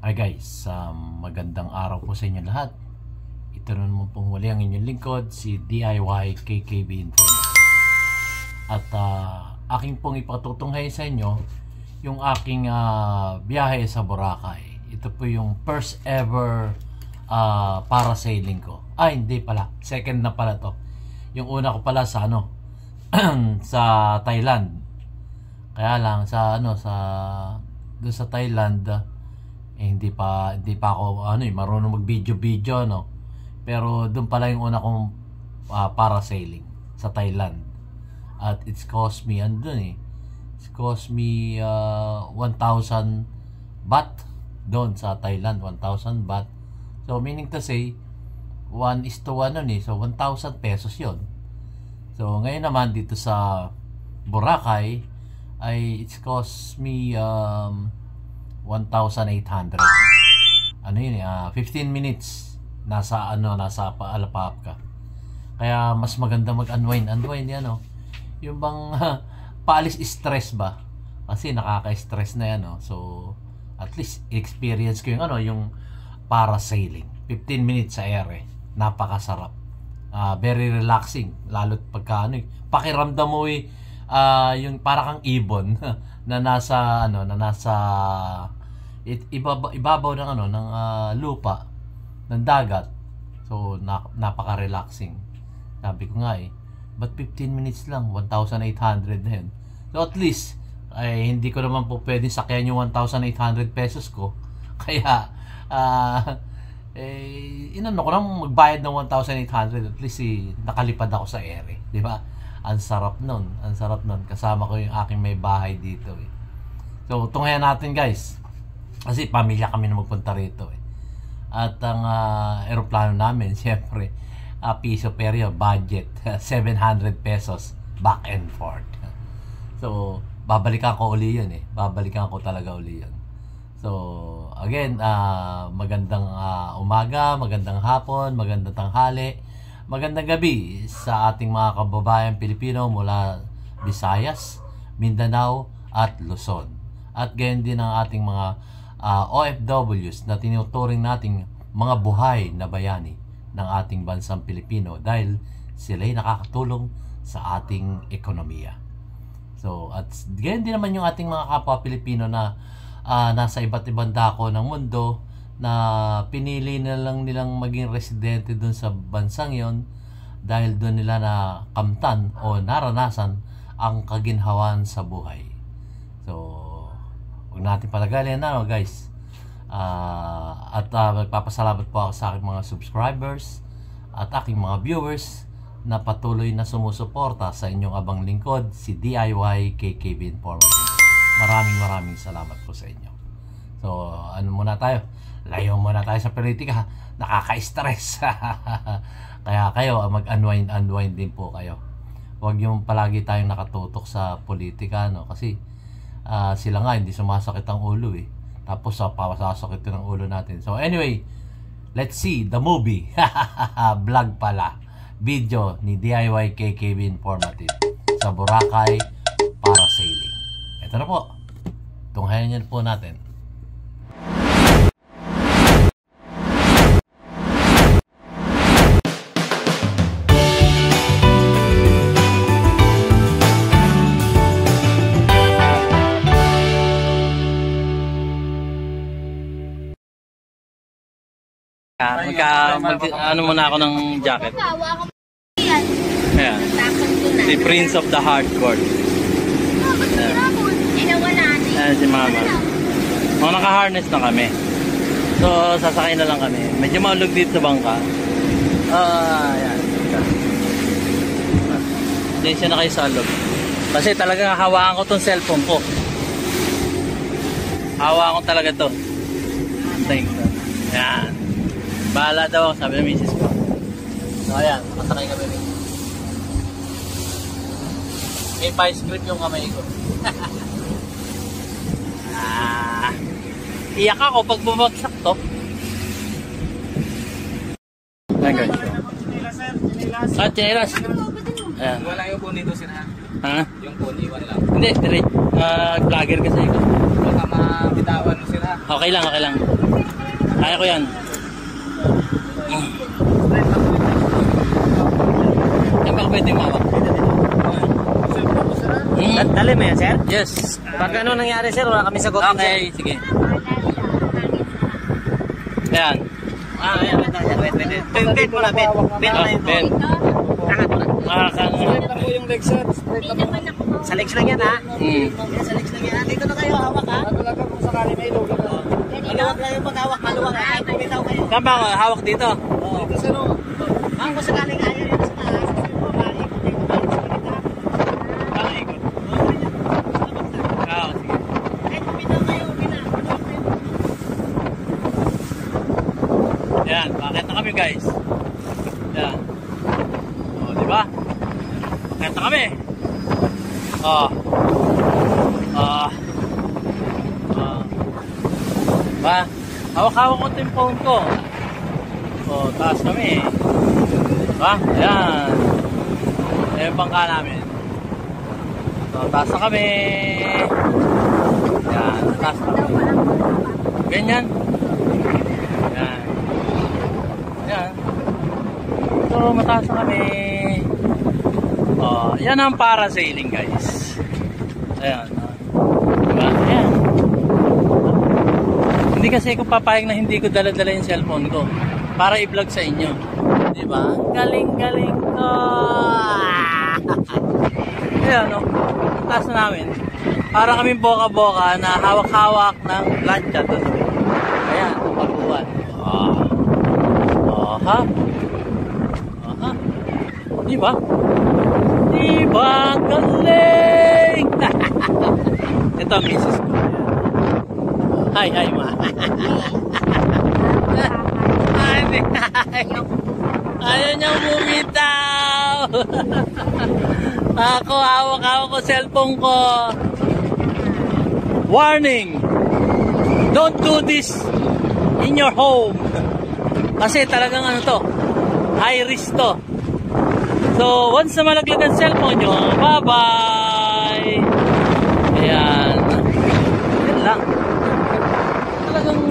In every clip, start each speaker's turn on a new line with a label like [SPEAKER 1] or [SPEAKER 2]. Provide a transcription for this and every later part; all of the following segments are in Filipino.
[SPEAKER 1] Hi guys, magandang araw po sa inyo lahat. Ito naman pong muli ang inyong lingkod, si DIY KKB Informer. At aking pong ipatutunghay sa inyo yung aking biyahe sa Boracay. Ito po yung first ever parasailing ko. Hindi pala, second na pala to. Yung una ko pala sa sa Thailand. Kaya lang doon sa Thailand, hindi pa ako marunong mag-video, pero doon pala yung una kong parasailing sa Thailand. At it's cost me 1,000 baht doon sa Thailand, 1,000 baht. So meaning to say 1:1 so 1,000 pesos yon. So ngayon naman dito sa Boracay ay it's cost me 1,800. 15 minutes nasa Alapap ka. Kaya mas maganda mag-unwind yan, yung bang paalis stress ba, kasi nakaka-stress na yan, so at least experience ko yung parasailing. 15 minutes sa ere, napakasarap, very relaxing, lalo't pagka pakiramdam mo yung para kang ibon na nasa ibabaw ng lupa ng dagat. So napaka-relaxing. Sabi ko nga but 15 minutes lang, 1,800 na yun. So at least hindi ko naman po pwedeng sakyan yung 1,800 pesos ko. Kaya inano ko nang magbayad ng 1,800, at least nakalipad ako sa ere, di ba? Ang sarap nun, kasama ko yung aking may bahay dito So tunghayan natin guys, kasi pamilya kami na magpunta rito At ang aeroplano namin siyempre piso peryo, budget 700 pesos back and forth. So babalikan ko uli yun babalikan ko talaga uli yun. So again, magandang umaga, magandang hapon, magandang tanghali, magandang gabi sa ating mga kababayan Pilipino mula Visayas, Mindanao at Luzon. At gayon din ang ating mga OFWs na tinuturing nating mga buhay na bayani ng ating bansang Pilipino dahil sila'y nakakatulong sa ating ekonomiya. So at gayon din naman yung ating mga kapwa Pilipino na nasa iba't ibang dako ng mundo na pinili na lang nilang maging residente dun sa bansang yon dahil doon nila nakamtan o naranasan ang kaginhawaan sa buhay. So huwag natin patagalin guys. At magpapasalamat po ako sa aking mga subscribers at aking mga viewers na patuloy na sumusuporta sa inyong abang lingkod, si DIY KKB Informer. Maraming salamat po sa inyo. So muna tayo, layo muna tayo sa politika, nakaka-stress. Kaya kayo mag-unwind din po kayo. Huwag yung palagi tayong nakatutok sa politika, kasi sila nga hindi sumasakit ang ulo tapos pasasakit ng ulo natin. So anyway, let's see the movie. Vlog pala, video ni DIY KKB Informative sa Boracay parasailing. Ito na po, tunghayan niyo po natin. Muna ako ng jacket. Ayan. Si Prince of the Hardcore. Ayan si Mama. Naka-harness na kami. So sasakay na lang kami. Medyo maulog dito sa bangka. Ayan. Densya na kayo sa loob. Kasi talagang hawakan ko tong cellphone ko. Hawakan ko talaga to. Thanks. Ayan. Bahala daw, sabi ng misis ko. So ayan, nakasakay kami rin. May pa-script yung kamay ko. Iyak ako pag bumagsak to. Ayan guys. Chinelas. Ayan. Wala yung phone dito sir ha? Yung phone, iwan lang. Hindi, vlogger kasi ko. Baka mabitawan mo sir ha? Okay lang.
[SPEAKER 2] Kaya ko yan. Yan ba pwede mawak?
[SPEAKER 3] Dali mo yan, sir?
[SPEAKER 2] Yes.
[SPEAKER 3] Pag ano nangyari, sir, wala kami sagot.
[SPEAKER 2] Okay, sige. Ayan.
[SPEAKER 3] Ayan, wait. Bend mo na, bend. Bend mo na yun.
[SPEAKER 2] Ben.
[SPEAKER 3] Angat mo na.
[SPEAKER 2] Straight
[SPEAKER 4] lang po yung legs, sir. Straight lang po.
[SPEAKER 3] Sa legs lang yan, ha?
[SPEAKER 2] Hmm.
[SPEAKER 3] Sa legs lang yan. Dito na kayo, hawak, ha?
[SPEAKER 4] Talaga kung sakali may ilog.
[SPEAKER 3] Maluwag lang yung paghawak, maluwag. Ay, bumitaw kayo.
[SPEAKER 2] Saan ba ako? Hawak dito?
[SPEAKER 4] Dito, sir, oh.
[SPEAKER 3] Ma'am, kung sakaling ayaw yun sa taas,
[SPEAKER 2] Ikot. Ah, sige.
[SPEAKER 3] ay, bumitaw kayo,
[SPEAKER 2] Yan, bakit na kami guys? Yan. O, di ba? Bakit na kami? Ba? Hawak-hawak ko ito yung phone ko. O, taas kami. Ba? Yan. Ayan yung bangka namin. So, taas na kami. Yan, taas na kami. Ganyan. Yan. Yan. So, mataas na kami. Yan ang parasailing, guys. Ayan. Diba? Ayan. Hindi kasi ako papayag na hindi ko dala-dala yung cellphone ko para i-vlog sa inyo. Diba? Galing-galing ko. Ayan, no? Taas na namin. Para kaming boka-boka na hawak-hawak ng plancha. Ayan, ang pagbuwan. Aha. Diba? Diba? Galing! Ito ang misis ko. Hi, ma. Ayaw niyang bumitaw. Ako, hawak-hawak ko cellphone ko. Warning! Don't do this in your home. Kasi talagang ano to, high risk to. So, once na malaglag ang cellphone nyo, bye-bye! Ayan. Yan lang. Talagang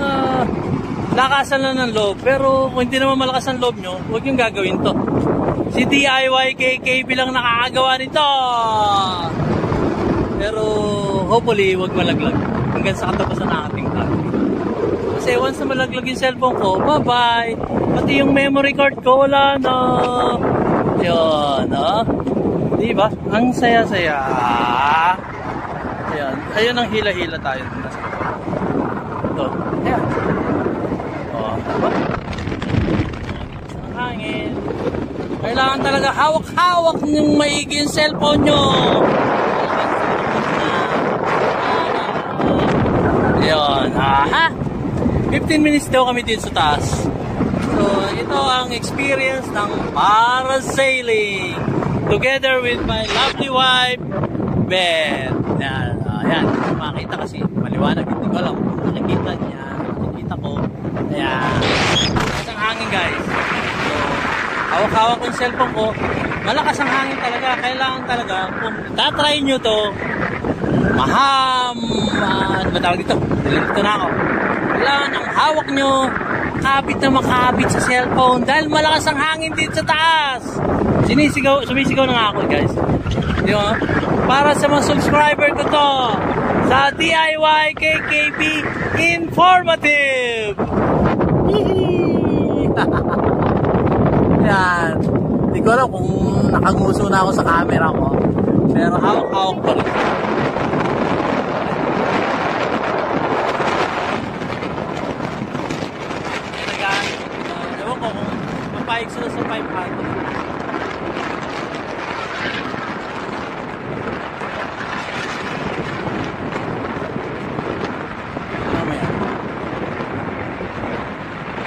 [SPEAKER 2] lakasan lang ng loob. Pero kung hindi naman malakas ang loob nyo, huwag yung gagawin to. Si DIY KKB lang nakakagawa nito. Pero hopefully, huwag malaglag. Hanggang sa katapusan ng ating vlog. Kasi once na malaglag yung cellphone ko, bye-bye! Pati yung memory card ko, wala na. Yun, no? Diba? Ang saya-saya. Ayan. Ayun ang hila-hila tayo. Ito. Ayan. Diba? Ang hangin. Kailangan talaga hawak-hawak ng maigi yung cellphone nyo. Ayan. Aha. 15 minutes daw kami dito sa taas. So, ito ang experience ng parasailing together with my lovely wife, Beth. Yan, ayan. Makita kasi maliwanag. Hindi ko alam kung nakikita niya. Nakikita ko. Ayan. Malakas ang hangin, guys. So, hawak-hawak ko yung cellphone ko. Malakas ang hangin talaga. Kailangan talaga, kung tatry nyo to, ano ba tawag dito? Dito na ako. Kailangan ang hawak nyo, makabit na makabit sa cellphone dahil malakas ang hangin dito sa taas. Sumisigaw na nga ako, guys. Di ba? Para sa mga subscriber ko to sa DIY KKB Informative. Yan. Hindi ko alam kung nakanguso na ako sa camera ko. Pero hawak-hawak pa rin. Ewan ko kung papayag sila sa 500. Mamaya.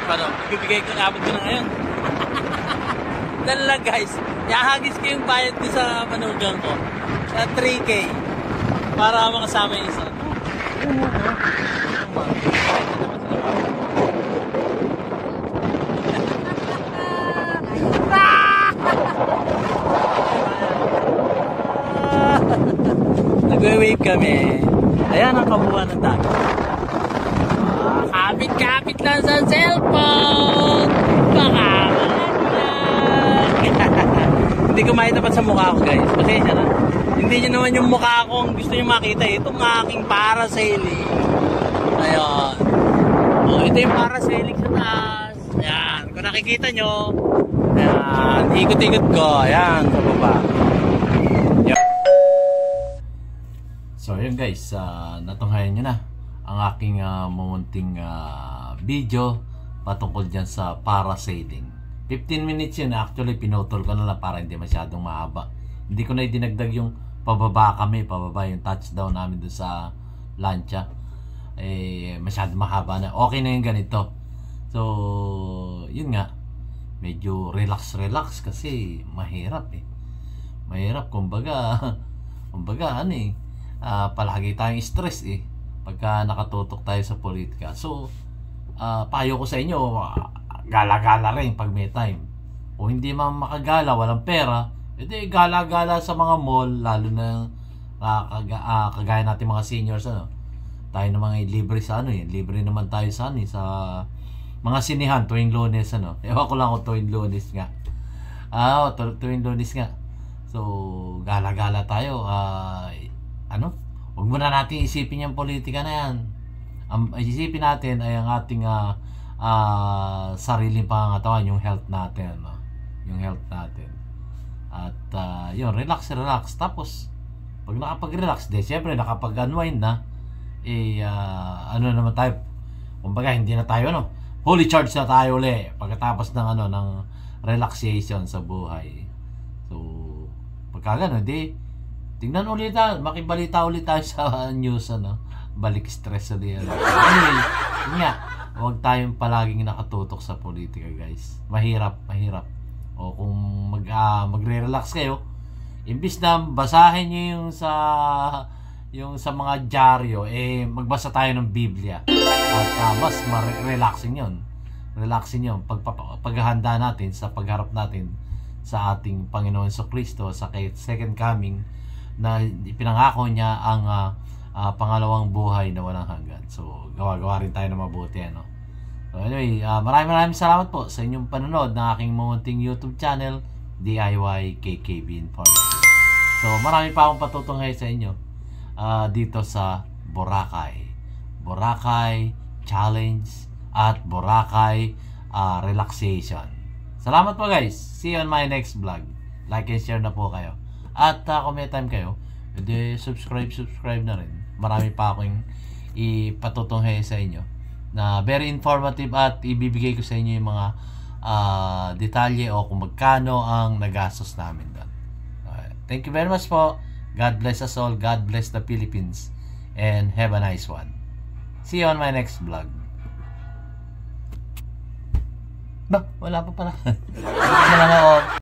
[SPEAKER 2] Paano? Ibibigay ko, abot ko na ngayon. Dala guys, ihahagis ko yung bayad ko sa manugang ko. Sa 3K. Para makasama yung isa. Nagwe-wave kami. Ayan ang kabuuan ng dagat. Kapit-kapit lang sa cellphone. Baka hindi ko maitapat sa mukha ko, guys. Pasensya na. Hindi nyo naman yung mukha ko ang gusto nyo makita. Itong aking parasailing. Ayun. O, ito yung parasailing sa taas. Ayan. Kung nakikita nyo, ayan. Ikot-ikot ko. Ayan. Sa baba.
[SPEAKER 1] So yun guys, natunghayan nyo na ang aking mamunting video patungkol dyan sa parasailing. 15 minutes yun, actually pinutol ko na lang para hindi masyadong mahaba. Hindi ko na idinagdag yung pababa yung touchdown namin doon sa lancha. Masyadong mahaba na. Okay na yung ganito. So yun nga, medyo relax kasi mahirap mahirap, kumbaga ano palagi tayong stress pagka nakatutok tayo sa politika. So payo ko sa inyo, gala-gala rin pag may time. O hindi man makagala, walang pera, edi gala-gala sa mga mall, lalo na kagaya natin mga seniors, tayo naman libre sa libre naman tayo sa sa mga sinihan tuwing Lunes, ewan ko lang kung tuwing Lunes nga. Tuwing Lunes nga. So gala-gala tayo. Huwag muna natin isipin yung politika na yan. Ang isipin natin ay ang ating sariling pangangatawan, yung health natin, yung health natin. At yun, relax. Tapos pag nakapag-relax, siyempre nakapag-unwind na, naman tayo, kumbaga hindi na tayo fully charged na tayo ulit pagkatapos ng ng relaxation sa buhay. So pagka gano'n, tingnan ulit makibalita ulit tayo sa news, balik stress ulit. Anyway, yun nga, huwag tayong palaging nakatutok sa politika, guys. Mahirap. O kung magre-relax kayo, imbis na basahin nyo yung sa mga dyaryo, magbasa tayo ng Biblia. At mas relaxing yun. Paghahanda natin sa pagharap natin sa ating Panginoon Jesucristo sa second coming, na ipinangako niya ang pangalawang buhay na walang hanggan. So gawa rin tayo na mabuti, So anyway, maraming salamat po sa inyong panonood ng aking mamunting YouTube channel, DIY KKB Informative. So marami pa akong patutunghay sa inyo dito sa Boracay Challenge at Boracay Relaxation. Salamat po, guys. See you on my next vlog. Like and share na po kayo. At kung may time kayo, edi subscribe na rin. Marami pa akong ipatutunghay sa inyo na very informative, at ibibigay ko sa inyo yung mga detalye o kung magkano ang nagastos namin doon. Thank you very much po. God bless us all. God bless the Philippines. And have a nice one. See you on my next vlog. Wala pa pala. Wala na ako.